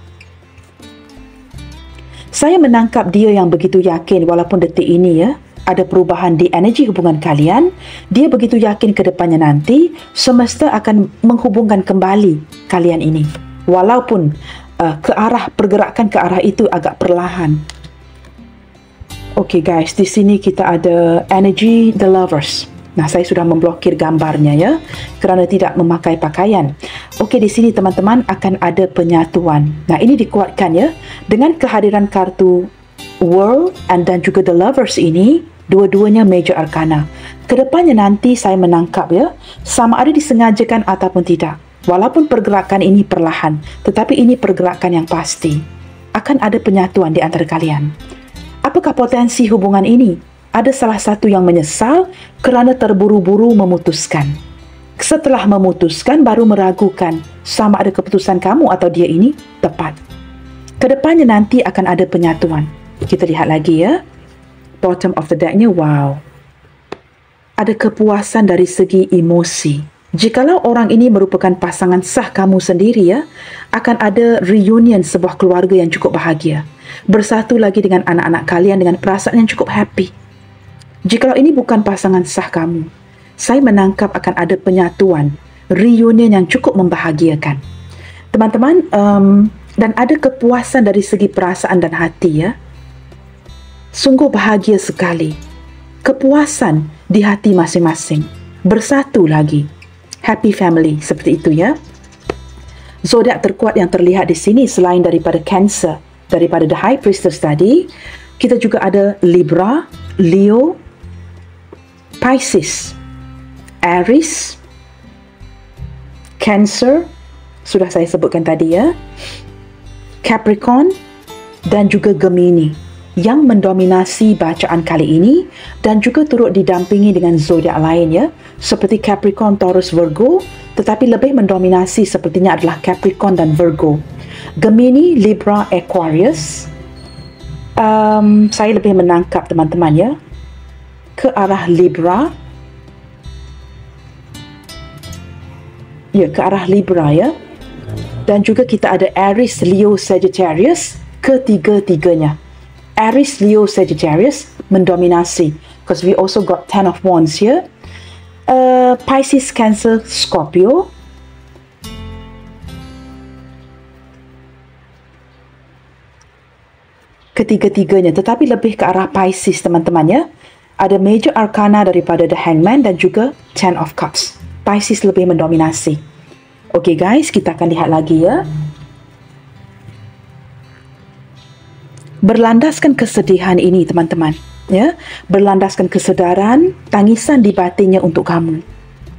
Saya menangkap dia yang begitu yakin walaupun detik ini ya, ada perubahan di energi hubungan kalian. Dia begitu yakin ke depannya nanti, semesta akan menghubungkan kembali kalian ini. Walaupun pergerakan ke arah itu agak perlahan. Okay guys, di sini kita ada energy the lovers. Nah, saya sudah memblokir gambarnya ya, kerana tidak memakai pakaian. Okey, di sini teman-teman akan ada penyatuan. Nah, ini dikuatkan ya, dengan kehadiran kartu World dan juga The Lovers ini, dua-duanya Major Arcana. Kedepannya nanti saya menangkap ya, sama ada disengajakan ataupun tidak. Walaupun pergerakan ini perlahan, tetapi ini pergerakan yang pasti. Akan ada penyatuan di antara kalian. Apakah potensi hubungan ini? Ada salah satu yang menyesal kerana terburu-buru memutuskan. Setelah memutuskan, baru meragukan sama ada keputusan kamu atau dia ini tepat. Kedepannya nanti akan ada penyatuan. Kita lihat lagi ya. Bottom of the deck-nya, wow. Ada kepuasan dari segi emosi. Jikalau orang ini merupakan pasangan sah kamu sendiri ya, akan ada reunion sebuah keluarga yang cukup bahagia. Bersatu lagi dengan anak-anak kalian dengan perasaan yang cukup happy. Jikalau ini bukan pasangan sah kamu, saya menangkap akan ada penyatuan, reunion yang cukup membahagiakan. Teman-teman, dan ada kepuasan dari segi perasaan dan hati ya. Sungguh bahagia sekali. Kepuasan di hati masing-masing. Bersatu lagi. Happy family, seperti itu ya. Zodiak terkuat yang terlihat di sini selain daripada Cancer, daripada The High Priestess tadi, kita juga ada Libra, Leo, Pisces, Aries, Cancer, sudah saya sebutkan tadi ya, Capricorn dan juga Gemini yang mendominasi bacaan kali ini dan juga turut didampingi dengan zodiak lain ya, seperti Capricorn, Taurus, Virgo, tetapi lebih mendominasi sepertinya adalah Capricorn dan Virgo. Gemini, Libra, Aquarius, saya lebih menangkap teman-teman ya, ke arah Libra. Ya, ke arah Libra ya. Dan juga kita ada Aries, Leo, Sagittarius, ketiga-tiganya. Aries, Leo, Sagittarius mendominasi. Because we also got 10 of Wands here. Pisces, Cancer, Scorpio. Ketiga-tiganya, tetapi lebih ke arah Pisces teman-teman ya. Ada major arcana daripada The Hangman dan juga 10 of Cups. Pisces lebih mendominasi. Okay guys, kita akan lihat lagi ya. Berlandaskan kesedihan ini teman-teman ya, berlandaskan kesedaran, tangisan di batinnya untuk kamu.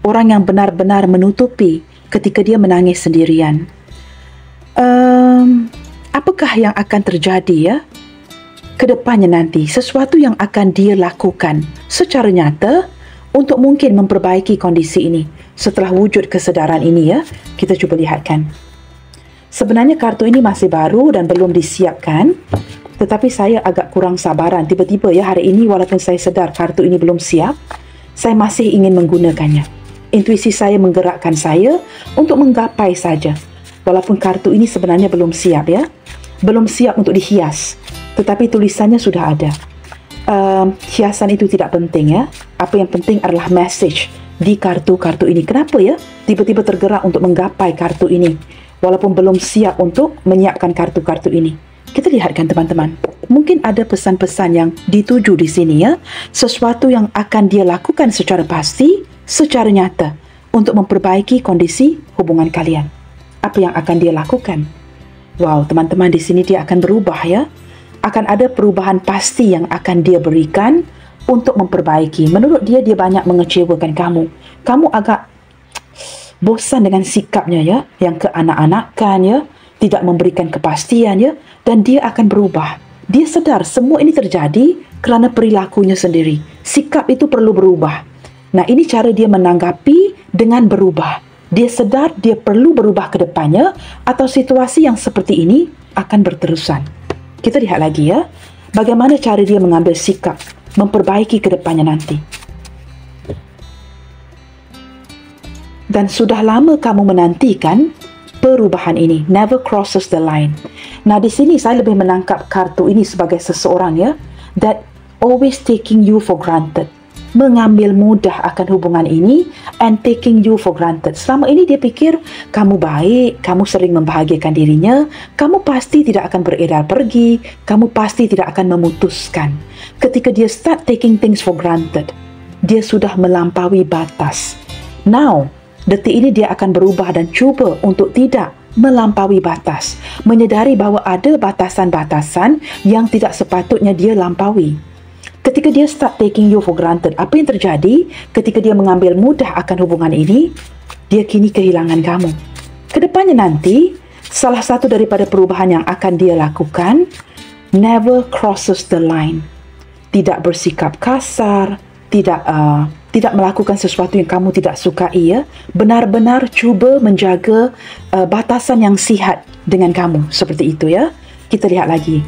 Orang yang benar-benar menutupi ketika dia menangis sendirian. Apakah yang akan terjadi ya ke depannya nanti, sesuatu yang akan dia lakukan secara nyata untuk mungkin memperbaiki kondisi ini setelah wujud kesedaran ini ya. Kita cuba lihatkan. Sebenarnya kartu ini masih baru dan belum disiapkan, tetapi saya agak kurang sabaran. Tiba-tiba ya hari ini, walaupun saya sedar kartu ini belum siap, saya masih ingin menggunakannya. Intuisi saya menggerakkan saya untuk menggapai saja. Walaupun kartu ini sebenarnya belum siap ya, belum siap untuk dihias, tetapi tulisannya sudah ada. Hiasan itu tidak penting ya. Apa yang penting adalah message di kartu-kartu ini. Kenapa ya tiba-tiba tergerak untuk menggapai kartu ini walaupun belum siap untuk menyiapkan kartu-kartu ini? Kita lihatkan teman-teman. Mungkin ada pesan-pesan yang dituju di sini ya. Sesuatu yang akan dia lakukan secara pasti, secara nyata untuk memperbaiki kondisi hubungan kalian. Apa yang akan dia lakukan? Wow, teman-teman, di sini dia akan berubah ya. Akan ada perubahan pasti yang akan dia berikan untuk memperbaiki. Menurut dia, dia banyak mengecewakan kamu. Kamu agak bosan dengan sikapnya ya, yang keanak-anakan ya, tidak memberikan kepastian ya, dan dia akan berubah. Dia sedar semua ini terjadi kerana perilakunya sendiri. Sikap itu perlu berubah. Nah, ini cara dia menanggapi dengan berubah. Dia sedar dia perlu berubah ke depannya atau situasi yang seperti ini akan berterusan. Kita lihat lagi ya, bagaimana cara dia mengambil sikap, memperbaiki ke depannya nanti. Dan sudah lama kamu menantikan perubahan ini, never crosses the line. Nah, di sini saya lebih menangkap kartu ini sebagai seseorang ya, that always taking you for granted. Mengambil mudah akan hubungan ini and taking you for granted. Selama ini dia fikir kamu baik, kamu sering membahagiakan dirinya, kamu pasti tidak akan beredar pergi, kamu pasti tidak akan memutuskan. Ketika dia start taking things for granted, dia sudah melampaui batas. Now, detik ini dia akan berubah dan cuba untuk tidak melampaui batas, menyedari bahawa ada batasan-batasan yang tidak sepatutnya dia lampaui. Ketika dia start taking you for granted, apa yang terjadi ketika dia mengambil mudah akan hubungan ini? Dia kini kehilangan kamu. Kedepannya nanti, salah satu daripada perubahan yang akan dia lakukan, never crosses the line. Tidak bersikap kasar, tidak melakukan sesuatu yang kamu tidak sukai ya. Benar-benar cuba menjaga batasan yang sihat dengan kamu. Seperti itu ya. Kita lihat lagi.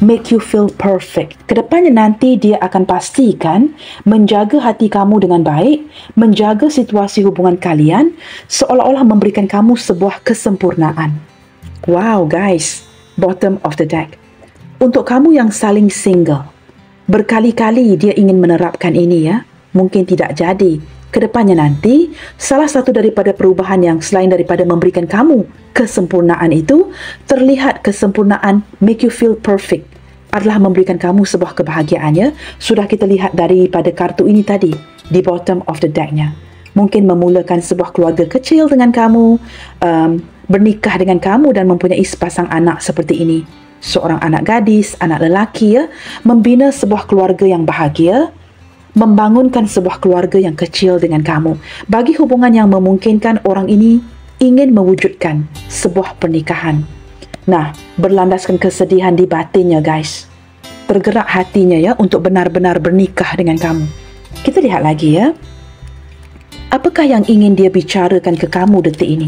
Make you feel perfect. Kedepannya nanti dia akan pastikan menjaga hati kamu dengan baik, menjaga situasi hubungan kalian seolah-olah memberikan kamu sebuah kesempurnaan. Wow guys, bottom of the deck. Untuk kamu yang saling single, berkali-kali dia ingin menerapkan ini ya, mungkin tidak jadi. Kedepannya nanti, salah satu daripada perubahan yang selain daripada memberikan kamu kesempurnaan itu, terlihat kesempurnaan make you feel perfect adalah memberikan kamu sebuah kebahagiaan ya. Sudah kita lihat daripada kartu ini tadi, di bottom of the deck-nya. Mungkin memulakan sebuah keluarga kecil dengan kamu, bernikah dengan kamu dan mempunyai sepasang anak seperti ini. Seorang anak gadis, anak lelaki ya, membina sebuah keluarga yang bahagia, membangunkan sebuah keluarga yang kecil dengan kamu. Bagi hubungan yang memungkinkan orang ini ingin mewujudkan sebuah pernikahan. Nah, berlandaskan kesedihan di batinnya guys. Tergerak hatinya ya untuk benar-benar bernikah dengan kamu. Kita lihat lagi ya. Apakah yang ingin dia bicarakan ke kamu detik ini?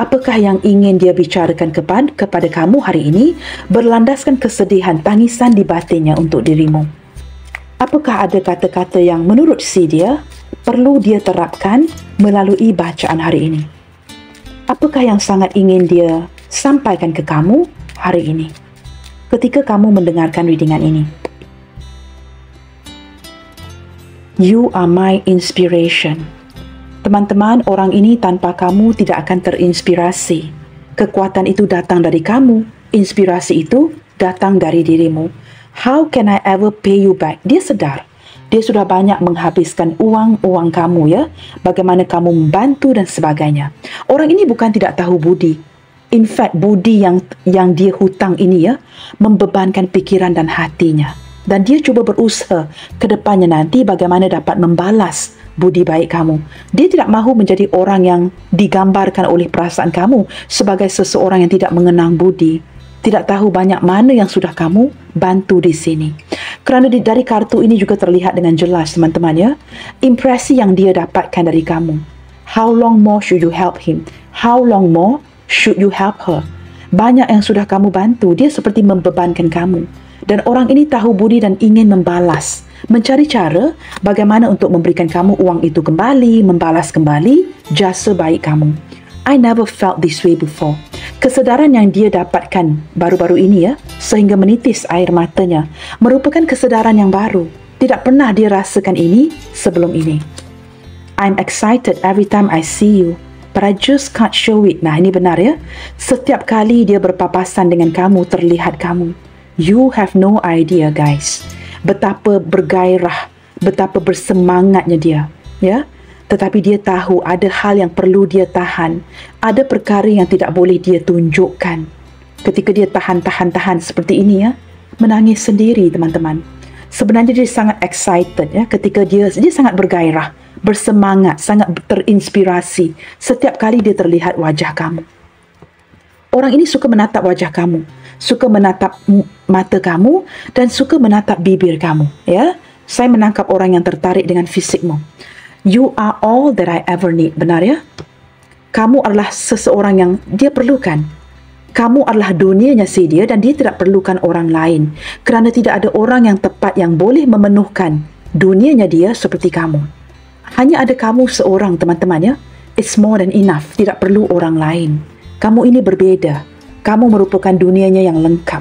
Apakah yang ingin dia bicarakan kepada kamu hari ini? Berlandaskan kesedihan, tangisan di batinnya untuk dirimu. Apakah ada kata-kata yang menurut si dia perlu dia terapkan melalui bacaan hari ini? Apakah yang sangat ingin dia sampaikan ke kamu hari ini? ketika kamu mendengarkan readingan ini. You are my inspiration. Teman-teman, orang ini tanpa kamu tidak akan terinspirasi. Kekuatan itu datang dari kamu. Inspirasi itu datang dari dirimu. How can I ever pay you back? Dia sedar. Dia sudah banyak menghabiskan uang kamu ya. Bagaimana kamu membantu dan sebagainya. Orang ini bukan tidak tahu budi. In fact, budi yang dia hutang ini ya, membebankan pikiran dan hatinya. Dan dia cuba berusaha ke depannya nanti bagaimana dapat membalas budi baik kamu. Dia tidak mahu menjadi orang yang digambarkan oleh perasaan kamu sebagai seseorang yang tidak mengenang budi. Tidak tahu banyak mana yang sudah kamu bantu di sini. Kerana dari kartu ini juga terlihat dengan jelas teman-teman ya. Impresi yang dia dapatkan dari kamu. How long more should you help him? How long more should you help her? Banyak yang sudah kamu bantu. Dia seperti membebankan kamu. Dan orang ini tahu budi dan ingin membalas. Mencari cara bagaimana untuk memberikan kamu uang itu kembali, membalas kembali jasa baik kamu. I never felt this way before. Kesedaran yang dia dapatkan baru-baru ini ya, sehingga menitis air matanya, merupakan kesedaran yang baru. Tidak pernah dia rasakan ini sebelum ini. I'm excited every time I see you, but I just can't show it. Nah, ini benar ya. Setiap kali dia berpapasan dengan kamu, terlihat kamu. You have no idea guys, betapa bergairah, betapa bersemangatnya dia, ya. Tetapi dia tahu ada hal yang perlu dia tahan, ada perkara yang tidak boleh dia tunjukkan. Ketika dia tahan seperti ini ya, menangis sendiri teman-teman. Sebenarnya dia sangat excited ya, ketika dia sangat bergairah, bersemangat, sangat terinspirasi setiap kali dia terlihat wajah kamu. Orang ini suka menatap wajah kamu, suka menatap mata kamu dan suka menatap bibir kamu, ya. Saya menangkap orang yang tertarik dengan fisikmu. You are all that I ever need, benar ya? Kamu adalah seseorang yang dia perlukan. Kamu adalah dunianya si dia dan dia tidak perlukan orang lain. Kerana tidak ada orang yang tepat yang boleh memenuhkan dunianya dia seperti kamu. Hanya ada kamu seorang teman-teman ya. It's more than enough, tidak perlu orang lain. Kamu ini berbeda. Kamu merupakan dunianya yang lengkap.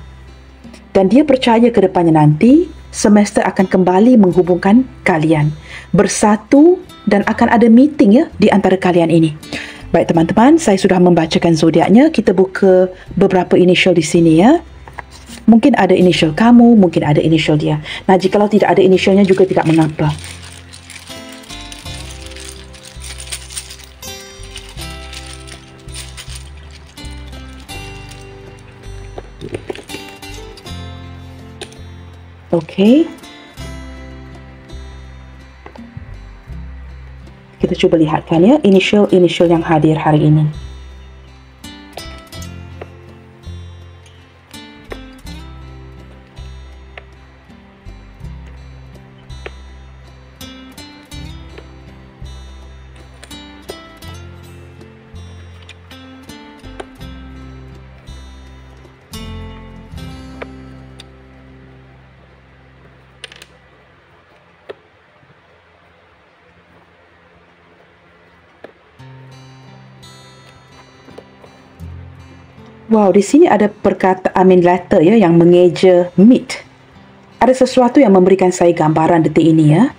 Dan dia percaya ke depannya nanti, semesta akan kembali menghubungkan kalian. Bersatu dan akan ada meeting ya di antara kalian ini. Baik teman-teman, saya sudah membacakan zodiaknya. Kita buka beberapa inisial di sini ya. Mungkin ada inisial kamu, mungkin ada inisial dia. Nah, jikalau tidak ada inisialnya juga tidak mengapa. Okey. Kita cuba lihatkan ya inisial yang hadir hari ini. Wow, di sini ada letter ya yang mengeja meet. Ada sesuatu yang memberikan saya gambaran detik ini ya.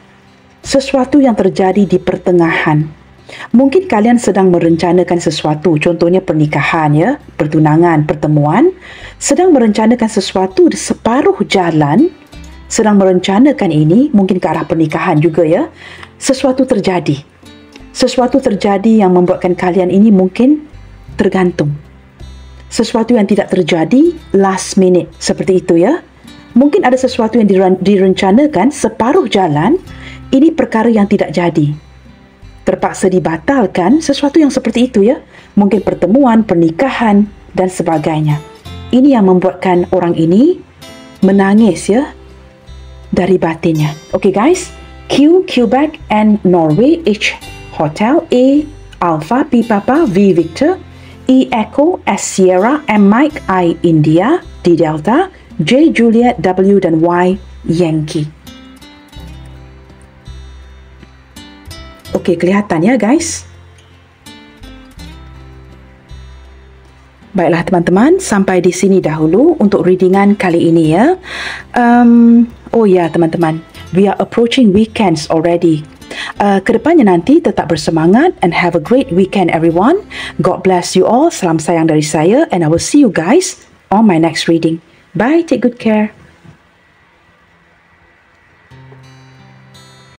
Sesuatu yang terjadi di pertengahan. Mungkin kalian sedang merencanakan sesuatu, contohnya pernikahan ya, pertunangan, pertemuan. Sedang merencanakan sesuatu di separuh jalan, sedang merencanakan ini, mungkin ke arah pernikahan juga ya. Sesuatu terjadi. Sesuatu terjadi yang membuatkan kalian ini mungkin tergantung. Sesuatu yang tidak terjadi last minute, seperti itu ya. Mungkin ada sesuatu yang direncanakan separuh jalan, ini perkara yang tidak jadi. Terpaksa dibatalkan, sesuatu yang seperti itu ya. Mungkin pertemuan, pernikahan dan sebagainya. Ini yang membuatkan orang ini menangis ya dari batinnya. Okay guys, Q, Quebec and Norway, H Hotel, A Alpha, P Papa, V Victor, E Echo, S Sierra, M Mike, I India, D Delta, J Juliet, W dan Y Yankee. Okey, kelihatan ya guys. Baiklah teman-teman, sampai di sini dahulu untuk readingan kali ini ya. Oh ya teman-teman, we are approaching weekends already. Kedepannya nanti tetap bersemangat and have a great weekend everyone. God bless you all. Salam sayang dari saya and I will see you guys on my next reading. Bye, take good care.